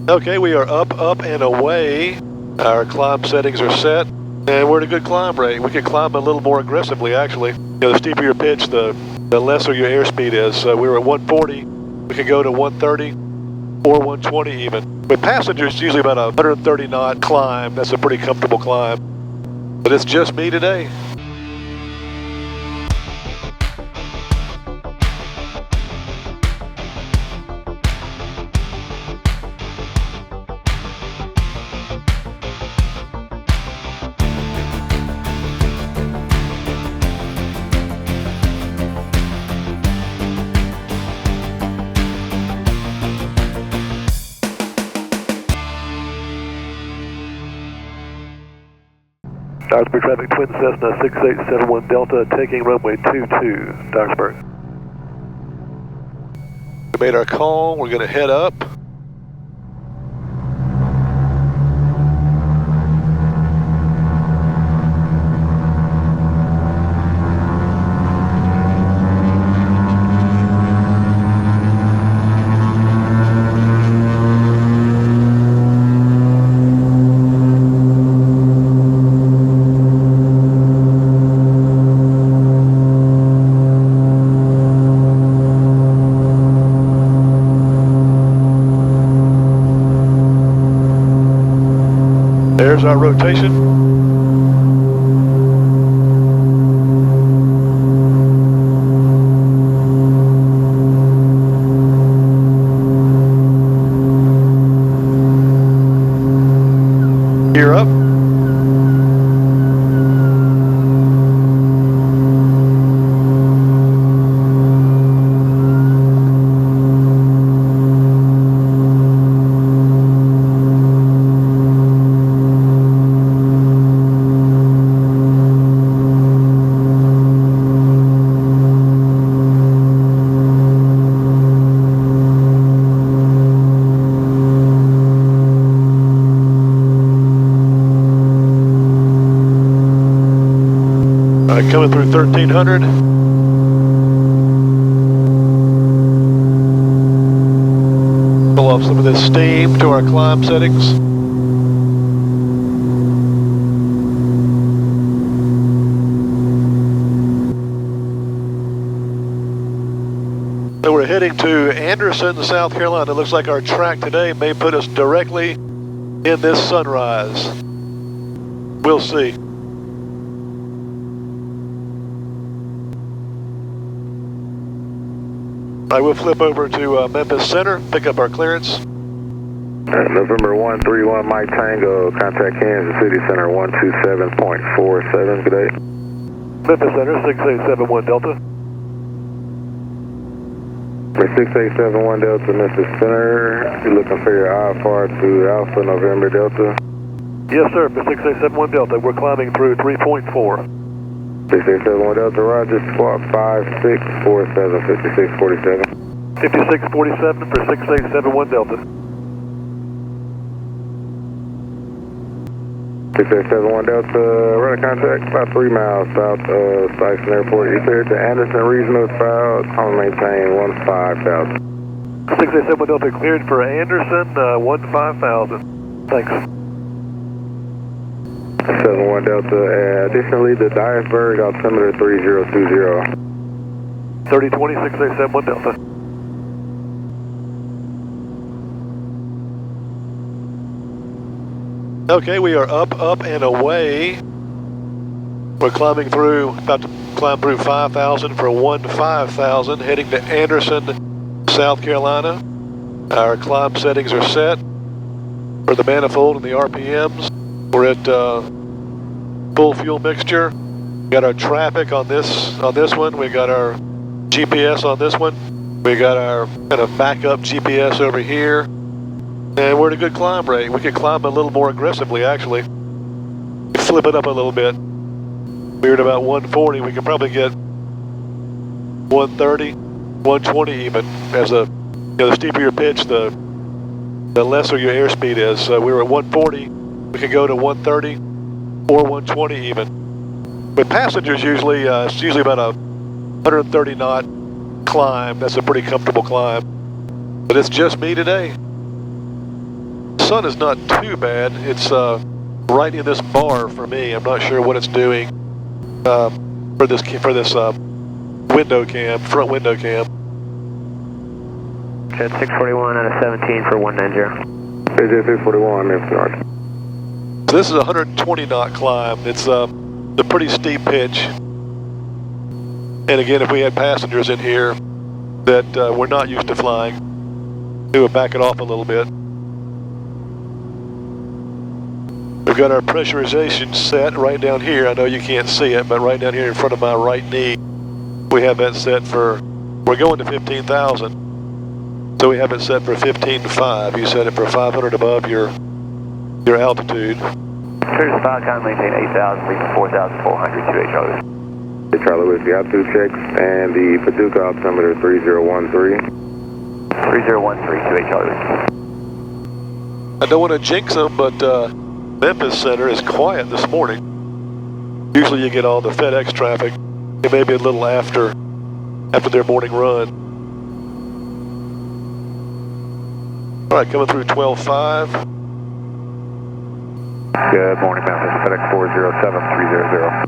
Okay, we are up, and away. Our climb settings are set, and we're at a good climb rate. We can climb a little more aggressively, actually. You know, the steeper your pitch, the lesser your airspeed is. So we were at 140. We can go to 130 or 120 even. With passengers, it's usually about a 130 knot climb. That's a pretty comfortable climb. But it's just me today. Dyersburg traffic, twin Cessna 6871 Delta, taking runway 22, Dyersburg. We made our call, we're going to head up. There's our rotation. Gear up. Coming through 1300. Pull off some of this steam to our climb settings. So we're heading to Anderson, South Carolina. It looks like our track today may put us directly in this sunrise. We'll see. I will flip over to Memphis Center, pick up our clearance. November 131 Mike Tango, contact Kansas City Center 127.47, good day. Memphis Center, 6871 Delta. 6871 Delta, Memphis Center. You're looking for your IFR to Alpha November Delta? Yes, sir, 6871 Delta. We're climbing through 3.4. 6871 Delta, Roger, squawk 5647, 5647. 5647 for 6871 Delta. 6871 Delta, running contact about 3 miles south of Tyson Airport. You cleared to Anderson Regional South, on maintain 15,000. 6871 Delta cleared for Anderson, 15,000. Thanks. 71 Delta, additionally the Dyersburg altimeter 3020. 3020, 6871 Delta. Okay, we are up, and away. We're climbing through, about to climb through 5,000 for 15,000, heading to Anderson, South Carolina. Our climb settings are set for the manifold and the RPMs. We're at full fuel mixture. We got our traffic on this one. We got our GPS on this one. We got our kind of backup GPS over here. And we're at a good climb rate. We can climb a little more aggressively, actually. Flip it up a little bit. We're at about 140. We can probably get 130, 120 even. As the steeper your pitch, the lesser your airspeed is. So we were at 140. We can go to 130 or 120 even. With passengers, usually it's usually about a 130 knot climb. That's a pretty comfortable climb. But it's just me today. sun is not too bad. It's right in this bar for me. I'm not sure what it's doing for this window cam, front window cam. Jet 641 out of 17 for 190. Jet 641, that's north. So this is a 120 knot climb. It's a pretty steep pitch. And again, if we had passengers in here that were not used to flying, we would back it off a little bit. We've got our pressurization set right down here. I know you can't see it, but right down here in front of my right knee, we have that set for, we're going to 15,000. So we have it set for 15.5. You set it for 500 above your altitude. Cruise 5, time maintain 8,000, leaving 4,400, 2 Charlie. Hey Charlie, with the altitude checks and the Paducah altimeter 3013. 3013, 2 Charlie. I don't want to jinx them, but Memphis Center is quiet this morning. Usually you get all the FedEx traffic. It may be a little after their morning run. All right, coming through 12.5. Good morning, Memphis, FedEx 407300.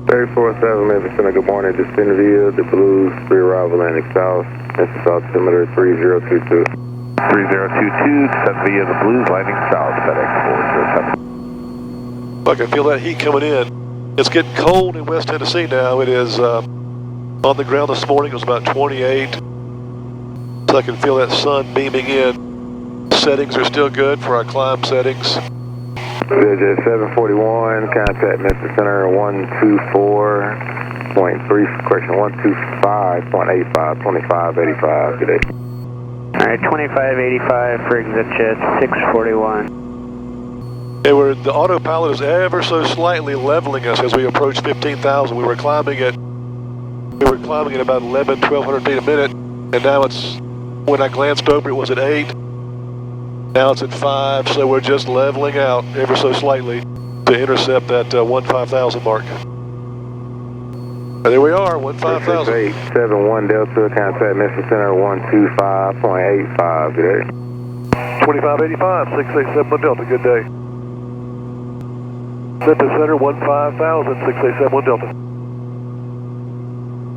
347 Memphis Center, good morning. Descend via the Blues, pre-arrival landing south. Memphis altimeter 3022. 3022, descend via the Blues, landing south, FedEx 407. I can feel that heat coming in. It's getting cold in West Tennessee now. It is on the ground this morning. It was about 28. So I can feel that sun beaming in. Settings are still good for our climb settings. Jet 741, contact Memphis Center 124.3, correction, 125.85, 2585 today. Alright, 2585 for exit jet 641. The autopilot is ever so slightly leveling us as we approach 15,000. We were climbing at about 1,100 feet a minute, and now it's, when I glanced over, it was at 8. Now it's at 5, so we're just leveling out ever so slightly to intercept that 15,000 mark. And there we are, 15,000. 871 Delta, contact Memphis Center 125.85 today. 2585, 6871 Delta, good day. Memphis Center 15,000, 6871 Delta.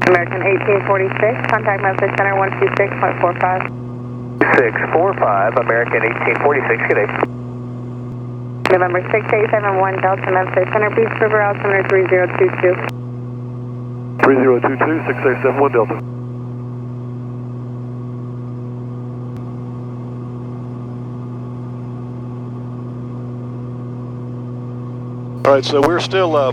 American 1846, contact Memphis Center 126.45. 645, American 1846, good day. November 6871 Delta Memphis Center, Beach River altimeter 3022. 3022, 6871 Delta. All right, so we're still, I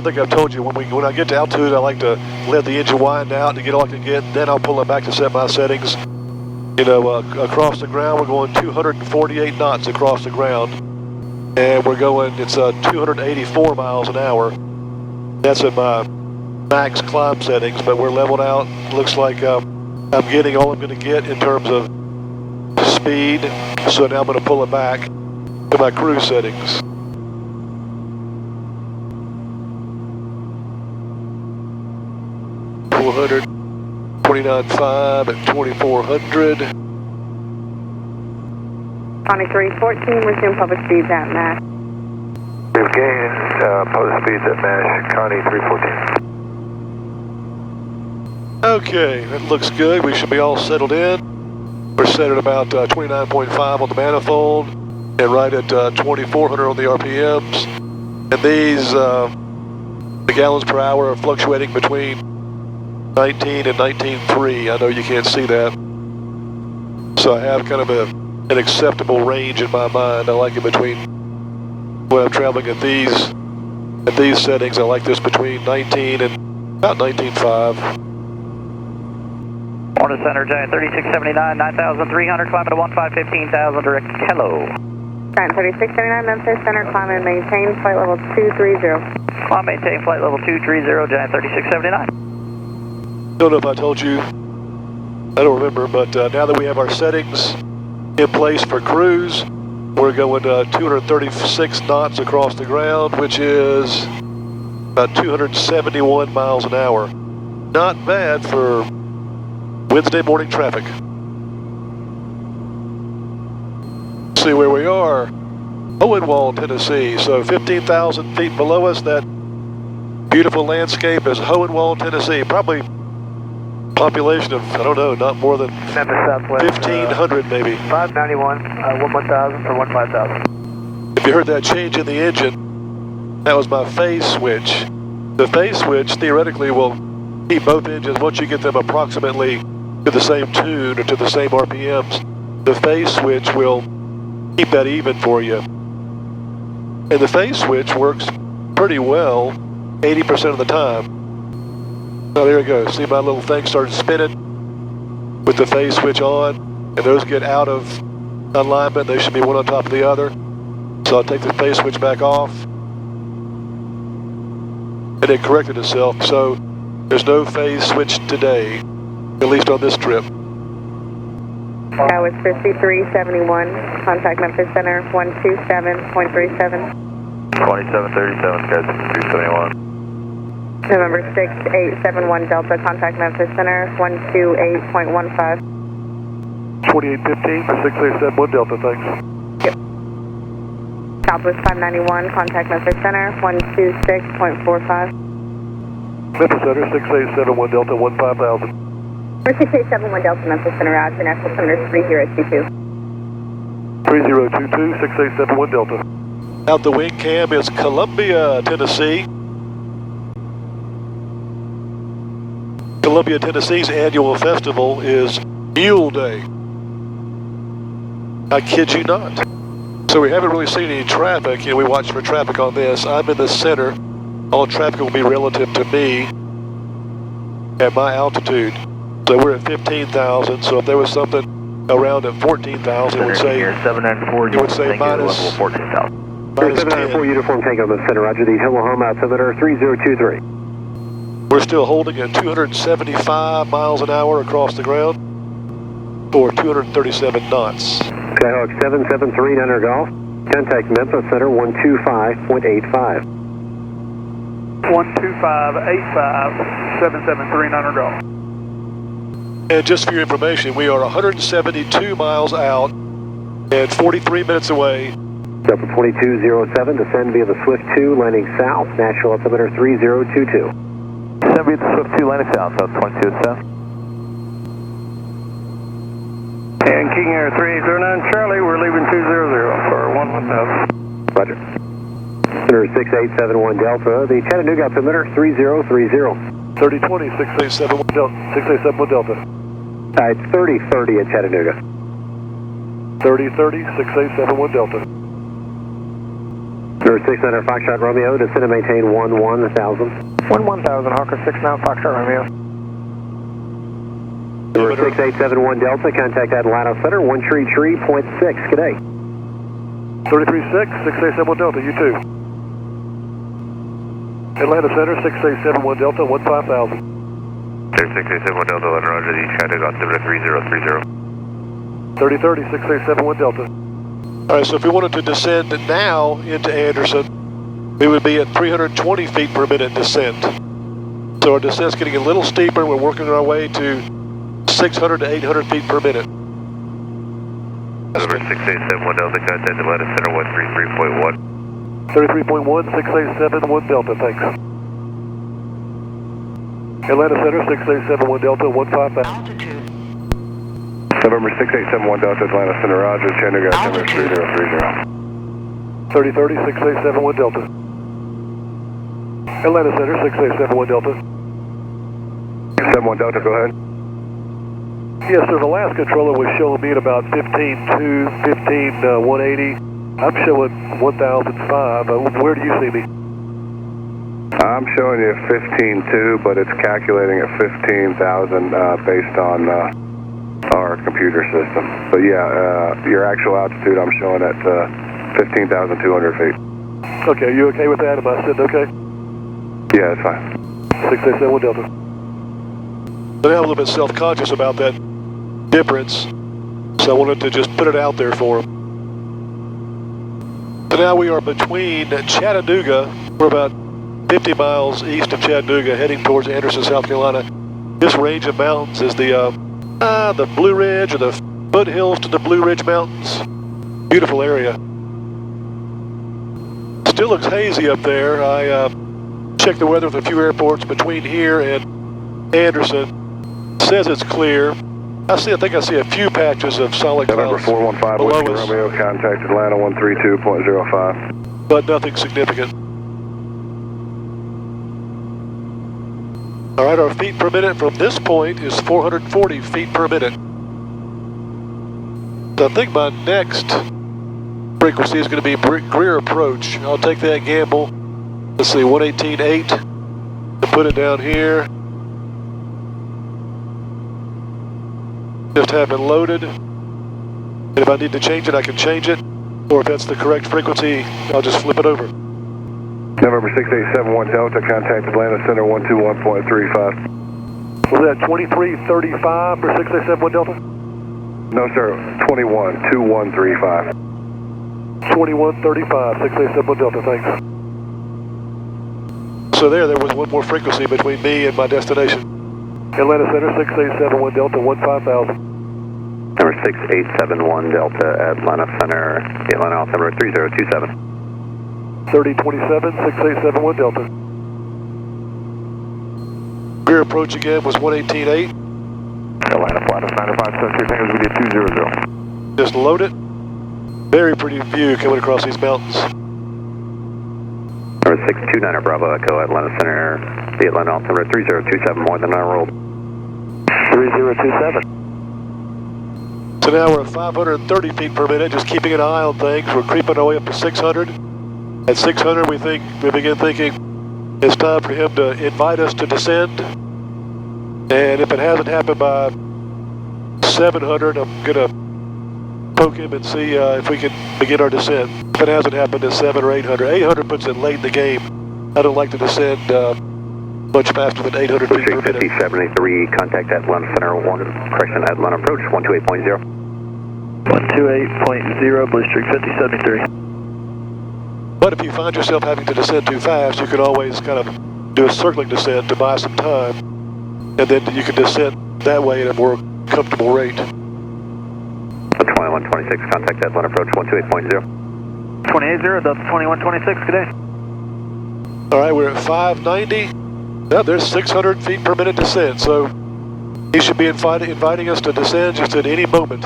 think I've told you, when I get to altitude, I like to let the engine wind out to get all I can get, then I'll pull it back to set my settings. You know, across the ground, we're going 248 knots across the ground, and we're going, it's 284 miles an hour. That's at my max climb settings, but we're leveled out. Looks like I'm getting all I'm going to get in terms of speed, so now I'm going to pull it back to my cruise settings. $400. 29.5 at 2,400. 2314, resume public speeds at Max. We've gained public speeds at MASH, Connie 314. Okay, that looks good. We should be all settled in. We're set at about 29.5 on the manifold and right at 2,400 on the RPMs. And these, the gallons per hour are fluctuating between 19 and 19.3. I know you can't see that. So I have kind of an acceptable range in my mind. I like it between, when I'm traveling at these settings, I like this between 19 and about 19.5. Morning Center, Giant 3679, 9,300, climb to 15,000, direct, hello. Giant 3679, Memphis Center, climb and maintain flight level 230. Climb, maintain flight level 230, Giant 3679. Don't know if I told you, I don't remember, but now that we have our settings in place for cruise, we're going 236 knots across the ground, which is about 271 miles an hour. Not bad for Wednesday morning traffic. see where we are. Hohenwald, Tennessee. So 15,000 feet below us, that beautiful landscape is Hohenwald, Tennessee. Probably population of, I don't know, not more than Memphis Southwest. 1,500 maybe. 591, 1,000 or 1,500. If you heard that change in the engine, that was my phase switch. The phase switch theoretically will keep both engines once you get them approximately to the same tune or to the same RPMs. The phase switch will keep that even for you. And the phase switch works pretty well 80% of the time. Oh, there it goes. See, my little thing started spinning with the phase switch on, and those get out of alignment. They should be one on top of the other. So I'll take the phase switch back off, and it corrected itself. So there's no phase switch today, at least on this trip. That was 5371. Contact Memphis Center 127.37. 2737, guys, 371. November 6871 Delta. Contact Memphis Center 128.15. 2815 for 6871 Delta, thanks. Southwest 591. Contact Memphis Center 126.45. Memphis Center 6871 Delta 15,000. 6871 Delta Memphis Center, Roger, National Center 3022. 3022, 6871 Delta. Out the wing cam is Columbia, Tennessee. Columbia, Tennessee's annual festival is Mule Day. I kid you not. So we haven't really seen any traffic. You know, we watch for traffic on this. I'm in the center. All traffic will be relative to me at my altitude. So we're at 15,000, so if there was something around at 14,000, it would say, it would say minus 794 uniform tank on the center, Roger, the Hillahoma altimeter 3023. We're still holding at 275 miles an hour across the ground, or 237 knots. Skyhawk 773 Niner Golf, contact Memphis Center 125.85. 12585, 773 Niner Golf. And just for your information, we are 172 miles out and 43 minutes away. Delta 2207, descend via the Swift 2, landing south, natural altimeter 3022. Descend via the Swift 2, landing south, that's 2207. And King Air 3809 Charlie, we're leaving 200 for 11000. Roger. Center 6871 Delta, the Chattanooga altimeter 3030. 3020, 6871 Delta. 6871 Delta. It's 3030 at Chattanooga. 3030, 6871 Delta. Number 600 Foxtrot Romeo, descend and maintain 11,000. 11,000, Hawker 69 Foxtrot Romeo. Number 6871 Delta, contact Atlanta Center 133.6, good day. 336, 6871 Delta, you too. Atlanta Center, 6871 Delta, 15,000. 6871 Delta, Atlanta, Roger, the Chattanooga altimeter 3030. 3030, 6871 Delta. All right, so if we wanted to descend now into Anderson, we would be at 320 feet per minute descent. So our descent's getting a little steeper. We're working our way to 600 to 800 feet per minute. Number 6871 Delta, contact Atlanta Center 133.1. 33.1, 6871 Delta, thanks. Atlanta Center, 6871 Delta, 15,000. November 6871 Delta, Atlanta Center, Roger, Chattanooga altimeter 3030. 3030, 6871 Delta. Atlanta Center, 6871 Delta. 71 Delta, go ahead. Yes, sir, the last controller was showing me at about 15.2, 15.180. I'm showing 1,005. Where do you see me? I'm showing you 15.2, but it's calculating at 15,000 based on our computer system. But yeah, your actual altitude I'm showing at 15,200 feet. Okay, you okay with that? Am I sitting okay? Yeah, that's fine. 6871 Delta. But I'm a little bit self-conscious about that difference, so I wanted to just put it out there for them. So now we are between Chattanooga. We're about 50 miles east of Chattanooga, heading towards Anderson, South Carolina. This range of mountains is the Blue Ridge, or the foothills to the Blue Ridge Mountains. Beautiful area. Still looks hazy up there. I checked the weather with a few airports between here and Anderson. It says it's clear. I think I see a few patches of solid November clouds 415 below Whiskey us, Romeo, contact Atlanta 132.05. but nothing significant. All right, our feet per minute from this point is 440 feet per minute. So I think my next frequency is going to be Greer approach. I'll take that gamble. Let's see, 118.8, and put it down here. Just have it loaded. And if I need to change it, I can change it. Or if that's the correct frequency, I'll just flip it over. November 6871 Delta, contact Atlanta Center 121.35. Was that 2335 for 6871 Delta? No, sir, 21.2135. 2135, 6871 Delta, thanks. So there was one more frequency between me and my destination. Atlanta Center, 6871 Delta, 15,000. Number 6871 Delta, Atlanta Center, the Atlanta altimeter 3027. 3027, 6871 Delta. Rear approach again was 118.8. Atlanta flight of 9573 fingers, we did 200. Just load it. Very pretty view coming across these mountains. Number 629 Bravo Echo, Atlanta Center, the Atlanta altimeter 3027, more than I rolled. 3027. So now we're at 530 feet per minute, just keeping an eye on things. We're creeping our way up to 600. At 600, we begin thinking it's time for him to invite us to descend. And if it hasn't happened by 700, I'm gonna poke him and see if we can begin our descent. If it hasn't happened at 700 or 800, 800 puts it late in the game. I don't like to descend much faster than 800 feet per minute. 5073, contact Atlanta Center, Atlanta approach 128.0. 128.0, Blue Streak 5073. But if you find yourself having to descend too fast, you can always kind of do a circling descent to buy some time. And then you can descend that way at a more comfortable rate. 2126, contact Atlanta approach 128.0. 280, Delta 2126, good day. All right, we're at 590. Now there's 600 feet per minute descent, so he should be inviting us to descend just at any moment.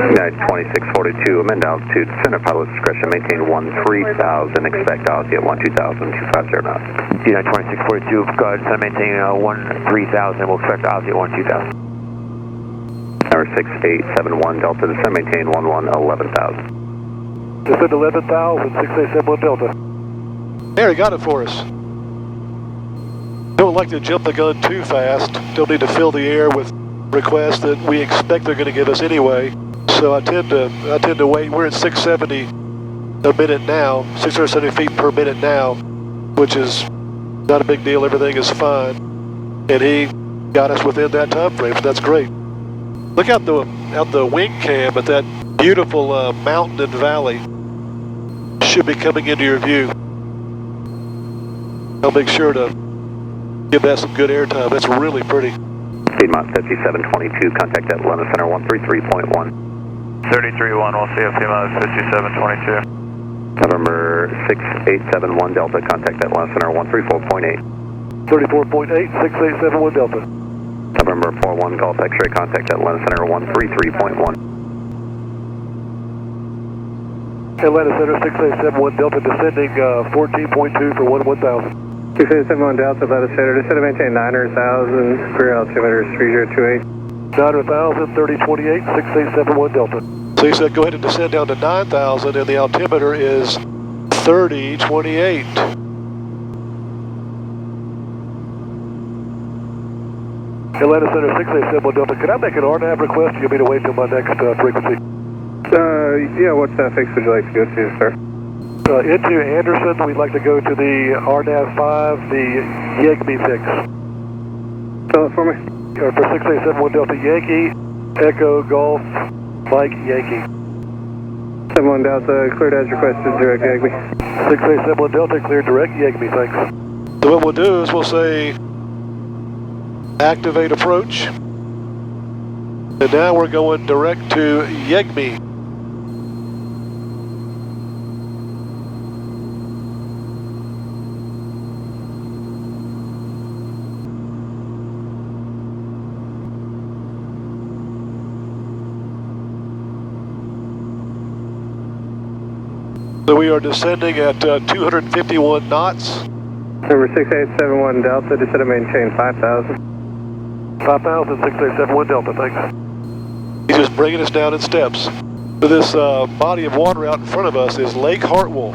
United 2642, amend altitude, center pilot discretion, maintain 13,000, expect altitude at 12,250 knots. United 2642, go ahead, center maintain 13,000, we'll expect altitude at 12,000. Number 6871 Delta, descend maintain 11,000. Descend 11,000, 6871 Delta. There, he got it for us. Don't like to jump the gun too fast. Don't need to fill the air with requests that we expect they're going to give us anyway. So I tend to wait. We're at 670 a minute now, 670 feet per minute now, which is not a big deal. Everything is fine, and he got us within that time frame. So that's great. Look out the wing cam at that beautiful mountain and valley. Should be coming into your view. I'll make sure to give that some good airtime. That's really pretty. Piedmont 5722, contact Atlanta Center 133.1. 331, we'll see if Piedmont 5722. November 6871 Delta, contact Atlanta Center 134.8. 34.8, 6871 Delta. November 41 Golf X-ray, contact Atlanta Center 133.1. Atlanta Center 6871 Delta, descending 14.2 for 1,000. 6871 Delta, Atlanta Center, descend maintain 900,000, career altimeter 3028. 900,000, 3028, 6871 Delta. So he said go ahead and descend down to 9,000 and the altimeter is 3028. Atlanta Center 6871 Delta, can I make an RNAV request? You want me to wait till my next frequency? Yeah, what fix would you like to go to, sir? Into Anderson, we'd like to go to the RNAV 5, the Yankee fix. Spell it for me. For 6871 Delta Yankee, Echo Golf, Mike Yankee. 71 Delta, cleared as requested, direct Yankee. 6871 Delta, cleared direct Yankee, thanks. So what we'll do is we'll say activate approach. And now we're going direct to Yegmi. So we are descending at 251 knots. Number 6871 Delta, descend and maintain 5,000. 5,000, 6871 Delta, thanks. He's just bringing us down in steps. So this body of water out in front of us is Lake Hartwell.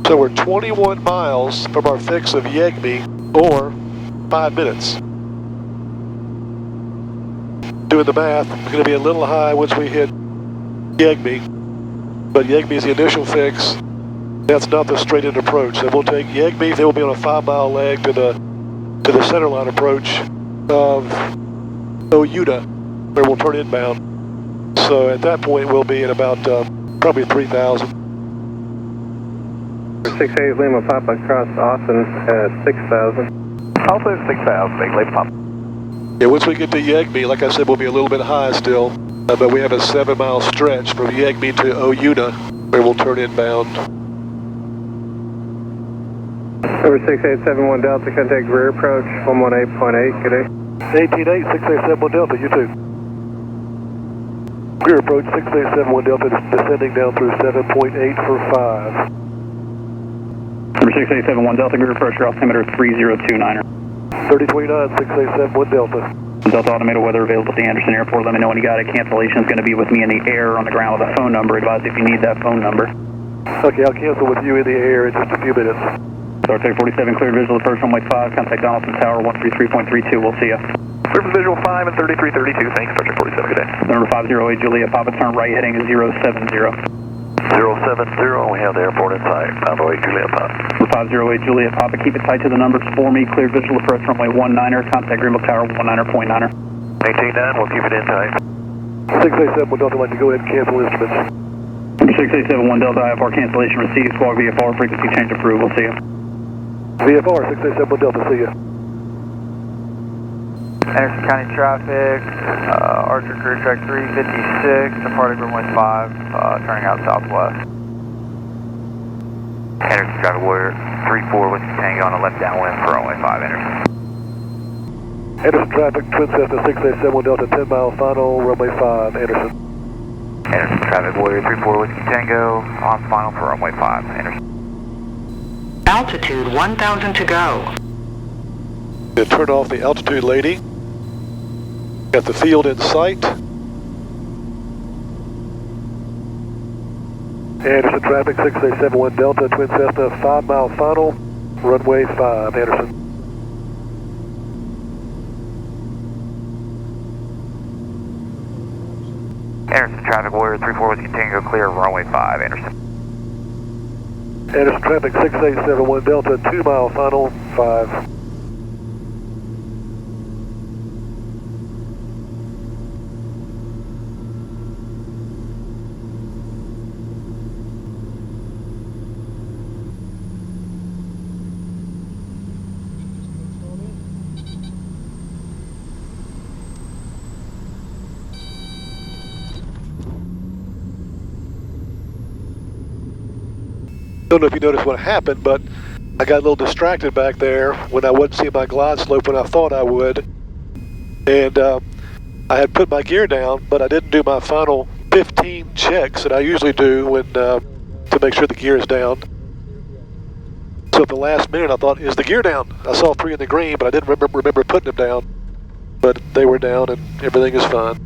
So we're 21 miles from our fix of Yegbe, or 5 minutes. Doing the math, it's going to be a little high once we hit Yegbe, but Yegbe is the initial fix. That's not the straight-in approach. So we'll take Yegbe, then we'll be on a 5-mile leg to the centerline approach of Oyuda, where we'll turn inbound. So at that point, we'll be at about probably 3,000. 68 Lima Papa across Austin at 6,000. Also 6,000, big Lake Papa. Yeah, once we get to Yegbe, like I said, we'll be a little bit high still, but we have a 7-mile stretch from Yegbe to Oyuda, where we'll turn inbound. Number 6871 Delta, contact rear approach 118.8, good day. 188, 6871 Delta, you too. Rear approach 6871 Delta, descending down through 7.8 for 5. Number 6871 Delta, rear approach, your altimeter 3029er. 3029, 6871 Delta. Delta Automated weather available at the Anderson Airport. Let me know when you got it. Cancellation is going to be with me in the air or on the ground with a phone number. Advise if you need that phone number. Okay, I'll cancel with you in the air in just a few minutes. Star Trek 47, cleared visual approach runway 5. Contact Donaldson Tower 133.32. We'll see you. Clear visual 5 and 3332. Thanks, Star Trek 47. Good day. Number 508 Juliet, Papa turn right heading 070. 070, we have the airport in sight. 508 Juliet Papa. Number 508 Juliet, Papa, keep it tight to the numbers for me. Cleared visual approach runway 19er. Contact Greenville Tower 19er.9er. Maintain 9, we'll keep it in tight. 6871 Delta, I'd like to go ahead and cancel instruments. Number 6871 Delta, IFR cancellation received. Squawk VFR frequency change approved. We'll see you. VFR 6871 Delta, see ya. Anderson County traffic, Archer Career Track 356, departing runway 5, turning out southwest. Anderson traffic warrior 34 with Tango on the left downwind for runway 5, Anderson. Anderson traffic, Twin Cessna 6871 Delta, 10-mile final, runway 5, Anderson. Anderson traffic warrior 34 with Tango on final for runway 5, Anderson. Altitude 1,000 to go. Gonna turn off the altitude lady. Got the field in sight. Anderson traffic 6871 Delta, Twin Cessna, 5-mile final, runway 5, Anderson. Anderson traffic warrior 34 with Tango clear runway 5, Anderson. Anderson traffic 6871 Delta, 2-mile final, 5. Don't know if you noticed what happened, but I got a little distracted back there when I wasn't seeing my glide slope when I thought I would. And I had put my gear down, but I didn't do my final 15 checks that I usually do when to make sure the gear is down. So at the last minute I thought, is the gear down? I saw 3 in the green, but I didn't remember putting them down. But they were down and everything is fine.